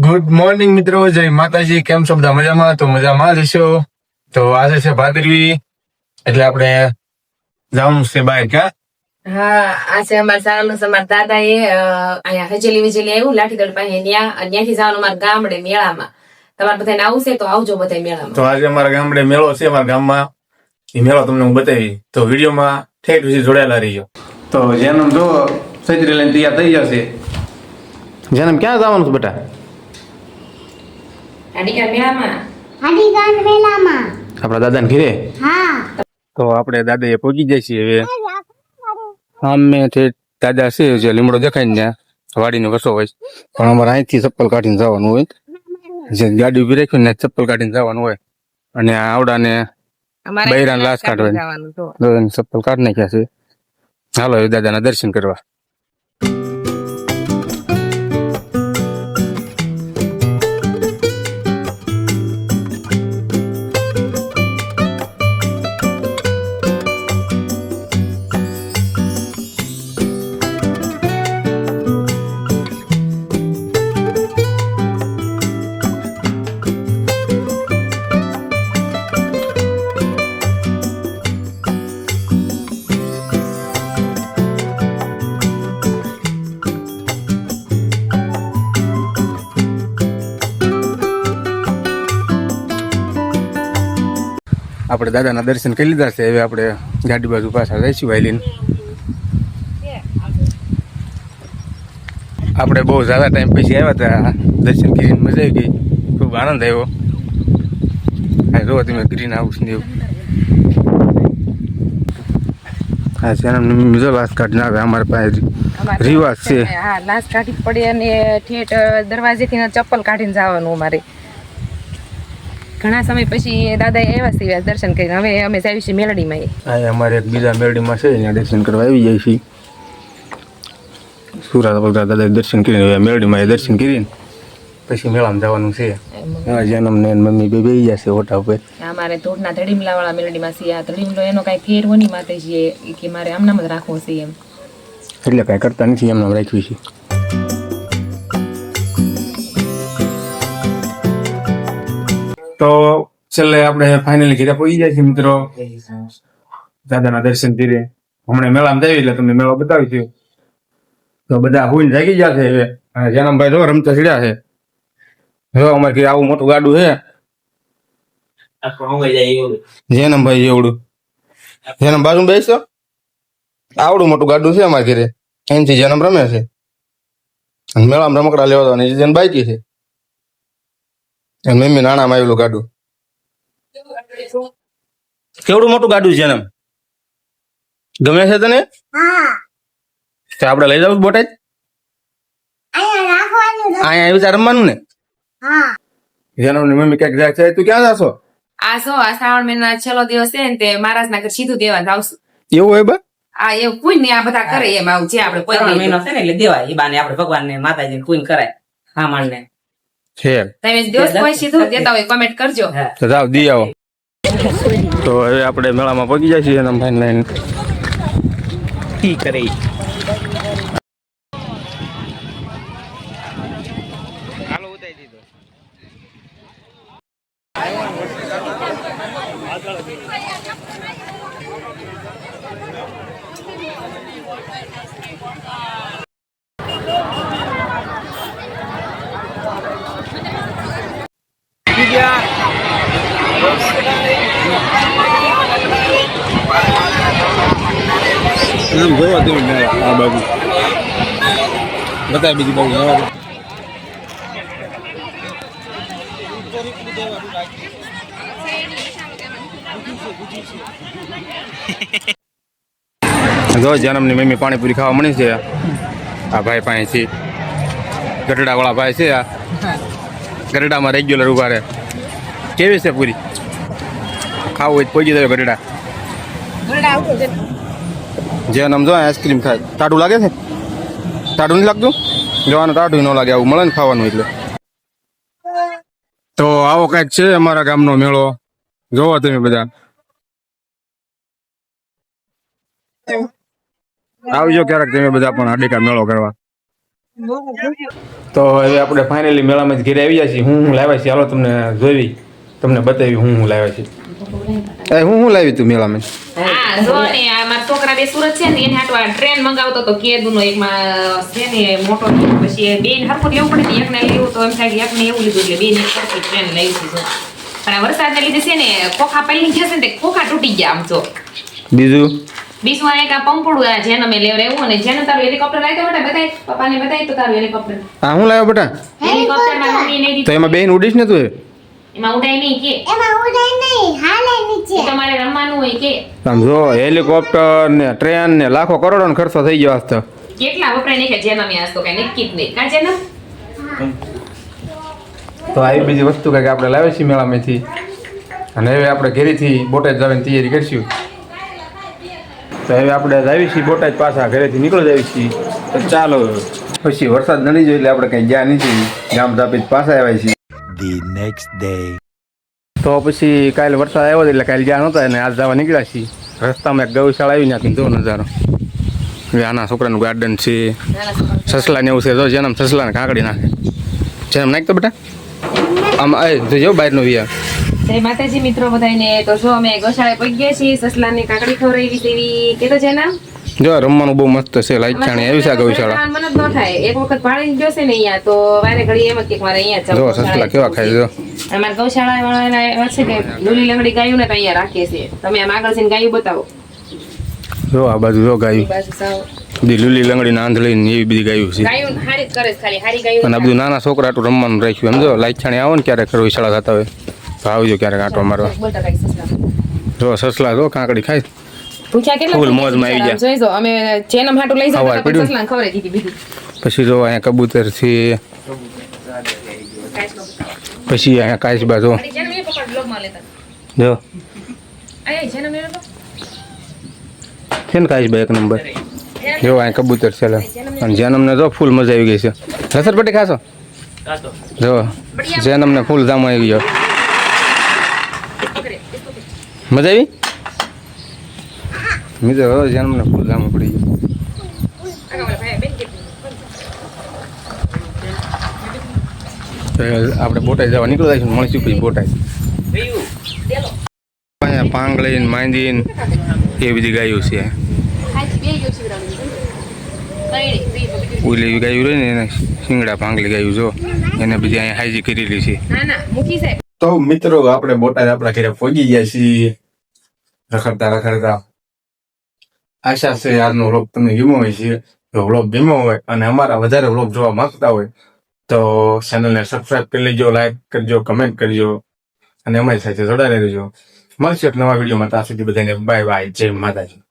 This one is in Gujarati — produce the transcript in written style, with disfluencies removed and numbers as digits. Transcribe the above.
ગુડ મોર્નિંગ મિત્રો, જય માતાજી. કેમ છો બધા? મજામાં? તો મજામાં જ હશો. તો આજે છે ભાદરવી, એટલે આપણે જવાનું છે બહાર. ક્યાં? હા, આજે અમારા શાળાનું અમારા દાદા એ અહીંયા હજેલી વિજેલી આવ્યું લાઠીદળ પાસે ત્યાંથી જવાનું અમારા ગામડે મેળામાં. તમારે બધાને આવું છે તો આવજો બધા મેળામાં. તો આજે અમારા ગામડે મેળો છે, અમારા ગામમાં. એ મેળો તમને હું બતાવી, તો વિડીયોમાં ઠેઠ સુધી જોડાયેલા રહીજો. તો જેનમ જો સજરી લઈને તૈયાર થઈ જશે. જેનમ ક્યાં જવાનું છે બેટા? મેળામાં આપણા દાદાને ઘરે. તો આપણે દાદા એ પહોંચી જાય છીએ હવે. સામે દાદા છે જે લીમડો દેખાય ને ત્યાં વાડીનો વસો હોય, પણ અમારે અહીંથી ચપ્પલ કાઢીને જવાનું હોય. જે ગાડી ઉભી રાખી ને ચપ્પલ કાઢીને જવાનું હોય, અને આવડાને બૈરાને લાશ કાઢવાની ચપ્પલ કાઢી નાખ્યા છે. હાલો એ દાદાના દર્શન કરવા. આપણે દાદાના દર્શન કરી લીધા છે. હવે આપણે ગાડી બાજુ પાછા જઈશું વાયલીને. આપણે બહુ ઝાઝા ટાઈમ પછી આવ્યા હતા, દર્શન કરીને મજા આવી ગઈ, ખૂબ આનંદ આવ્યો. હા, જો તમે ગ્રીન હાઉસ ને એવું. હા, છે લાશ કાઢી નાખે. અમારે પાસે રિવાજ છે. હા, લાશ કાઢી પડે અને ઠેઠ દરવાજેથી ચપ્પલ કાઢીને જવાનું અમારે. ઘણા સમય પછી દાદા આવ્યા છે દર્શન કરીને. હવે અમે જઈએ છીએ મેલડીમાં. હા, અમારે એક બીજા મેલડીમાં છે, ત્યાં દર્શન કરવા આવી જાય છે. સુરત દાદા દર્શન કરીને હવે મેલડીમાં દર્શન કરીને પછી મેળામાં જવાનું છે. જન્મ ને મમ્મી બે બેસી જશે ઓટા ઉપર. અમારે ધોળના ધડીમલા વાળા મેલડીમાં છે. આ ધડીમલો એનો કઈ ફેર હોની માતાજી કે મારે આમનામ જ રાખવો છે એમ, એટલે કઈ કરતા નથી, એમનામ રાખ્યું છે. તો છેલ્લે આપણે ફાઇનલી ઘરે પહોંચી જાય છે મિત્રો. દાદાના દર્શન કરી હમણાં મેળામાં જઈએ એટલે તમને મેળો બતાવી છે. તો બધા હુઈને જાગી ગયા છે હવે. જનમભાઈ જો રમતા સીડ્યા છે. જો અમારે ઘરે આવું મોટું ગાડું છે. જેનમભાઈ એવડું જેનમ બાજુ બેસતો આવડું મોટું ગાડું છે અમારે ઘરે. એનથી જન્મ રમે છે. મેળામાં રમકડા લેવા જવાની જેન બાઈકી છે. મમ્મી નાણામાં આવેલું ગાડું. કેવડું મોટું ગાડું છે જન્મ? ગમે છે તને? આપડે લઈ જવું બોટાદ? અહીંયા આવ્યું છે રમવાનું ને? જેનો મમ્મી ક્યાંક જાય છે. તું ક્યાં જાશો? આ શ્રાવણ મહિના છેલ્લો દિવસ છે ને તે મહારાજ ના ઘર સીધું દેવા આવશું. એવું હોય બા? આ એવું કોઈ ને આ બધા કરે એમ આવું છે. આપણે કોઈ મહિનો છે ને એટલે દેવાય એ બાને આપણે ભગવાન ને માતાજી કોઈ કરાય સામાન ને છે. તમે દિવસ કોઈ સીધું દેતા હોય કોમેન્ટ કરજો. તો જાવ દી આવો. તો હવે આપણે મેળામાં પહોંચી જાય છીએ. એના ભાઈ લઈને કી કરે જોવા તમે આ બાજુ બતાય બીજી બાજુ જો જન્મની મમ્મી પાણીપુરી ખાવા મળી છે. આ ભાઈ પાસે છે ગઢડા વાળા ભાઈ છે. આ ગઢડામાં રેગ્યુલર ઉભા રહે. કેવી છે પૂરી? ખાવું હોય પહોંચી જાય ગઢડા. જેન આમ જો આઈસ્ક્રીમ ખાય. ટાઢું લાગે છે? ટાઢું નથી લાગતું? જવાનું ટાઢું ન લાગે, આવું મળે ને ખાવાનું એટલે. તો આવો કઈક છે અમારા ગામનો મેળો. જોવો તમે બધા. આવજો ક્યારેક તમે બધા પણ અડીકા મેળો કરવા. તો હવે આપણે ફાઇનલી મેળામાં ઘરે આવી ગયા છીએ. હું લાવ્યા છીએ, હાલો તમને જોઈ તમને બતાવી હું લાવ્યા છીએ. હું લાવી તું મેળામાં? હા જો ને આ મારા છોકરા બે સુરત છે ને એને હાટુ આ ટ્રેન મંગાવતો તો કેદુનો એકમાં છે ને મોટો પછી બેન હરખું લેવું પડે ને એકને લેવું તો એમ થાય કે એકને એવું લીધું એટલે બેન એક સરખી ટ્રેન લઈ છે. પણ આ વરસાદને લીધે છે ને ખોખા પહેલી જશે ને તે ખોખા તૂટી ગયા આમ જો. બીજું આ એક આ પંપોડું આ જેને મેં લેવડાવ્યું અને જેને તારું હેલિકોપ્ટર લાગ્યો બેટા બતાય પપ્પાને બતાય તો તારું હેલિકોપ્ટર. હા હું લાવ્યો બેટા? હેલિકોપ્ટરમાં મમ્મી નહીં તો એમાં બેન ઉડીશ ને તું? એમાં ઉડાય નહીં કે તમારે રમવાનું હોય કે આમ જો હેલિકોપ્ટર ને ટ્રેન ને લાખો કરોડો નો ખર્ચો થઈ ગયો આજ તો. કેટલા વપરાય નહીં કે જેના મેં આજ તો કઈ નક્કી જ નહીં કાં જેના. તો આવી બીજી વસ્તુ કઈક આપણે લાવીએ છીએ મેળામાંથી અને હવે આપણે ઘરેથી બોટાદ જવાની તૈયારી કરીશું. તો હવે આપણે જાવી છીએ બોટાદ, પાછા ઘરેથી નીકળી જાવી છીએ. તો ચાલો પછી વરસાદ નડી જાય એટલે આપણે કઈ ગયા નથી, ગામ તાપી પાછા આવ્યા છીએ. The next day. તો પછી કાલે વરસાદ આવ્યો એટલે કાલે ગયા નહોતા અને આજ જવા નીકળ્યા છીએ. રસ્તામાં એક ગૌશાળા આવી નાખી જો નજારો. હવે આના છોકરાનું ગાર્ડન છે, સસલા ને એવું છે. જો જેનામ સસલા ને કાંકડી નાખે. જેનામ નાખતો બેટા આમ જો બહારનો વિયા. જય માતાજી મિત્રો બધાને. તો જો અમે ગૌશાળાએ પહોંચી ગયા છીએ. સસલાને કાકડી ખવડાવી તેવી કે તો જેના જો રમવાનું બહુ મસ્ત છે. લાઈચાણી આવી છે ગૌશાળા. મન જ ન થાય એક વખત ભાળી ગયો છે ને અહીંયા તો વારે ઘડી એમ જ કે મારે અહીંયા જો સસલા કેવા ખાય જો. અમારા ગૌશાળા વાળાના એવા છે કે લીલી લંગડી ગાયું ને તો અહીંયા રાખીએ છીએ. તમે આમ આગળ જઈને ગાયું બતાવો. જો આ બાજુ જો ગાયું બાજુ સાવ બધી લીલી લંગડી ને આંધળી ને એવી બધી ગાયું છે. ગાયું હારી જ કરે છે ખાલી હારી ગાયું. અને આ બધું નાના છોકરા આટલું રમવાનું રાખ્યું. એમ જો લાઈચાણી આવો ને ક્યારેક ગૌશાળા થતા હોય તો આવજો ક્યારેક આંટો મારવા. બોલતા કાંઈ સસલા જો સસલા જો કાંકડી ખાય. પૂછ્યા કેટલા ફૂલ મોજમાં આવી ગયા. જોઈજો અમે જેનમ હાટુ લઈ હવાર જતા પડ્યું. સસલાને ખવડાવી દીધી બીજી. પછી જો અહીંયા કબૂતર છે, પછી અહીંયા કાચબા જો જેનમ એ પકડ બ્લોગમાં લેતા. જો આય જેનમ એ લોકો છે ને કાચબા એક નંબર. જો અહીંયા કબૂતર છે લે. અને જેનમને જો ફૂલ મજા આવી ગઈ છે. રસર પટ્ટી ખાશો? જો જેનમને ફૂલ જામ આવી ગયો. મજા આવી? મિત્રો જેનમને ફૂલ જામ પડી ગયું. આપણે બોટાદ જવા નીકળી જઈશું. મળીશું પછી બોટાદ. અહીંયા પાંગળી માંદી એ બધી ગાયું છે. ઓલી ગાયું રહી ને એને શિંગડા પાંગલી ગાયું જો એને બધી અહીંયા હાઈજી કરેલી છે. તો મિત્રો આપણે બોટાદ આપણા ઘરે પહોંચી ગયા છીએ રખડતા રખડતા. આશા છે આજનો વ્લોગ તમને ગમ્યો હોય છે. જો વ્લોગ ગમ્યો હોય અને અમારા વધારે વ્લોગ જોવા માંગતા હોય તો ચેનલને સબસ્ક્રાઇબ કરી લેજો, લાઈક કરજો, કમેન્ટ કરજો અને અમારી સાથે જોડાઈ રહેજો. મળશે એક નવા વિડીયોમાં. ત્યાં સુધી બધાને બાય બાય. જય માતાજી.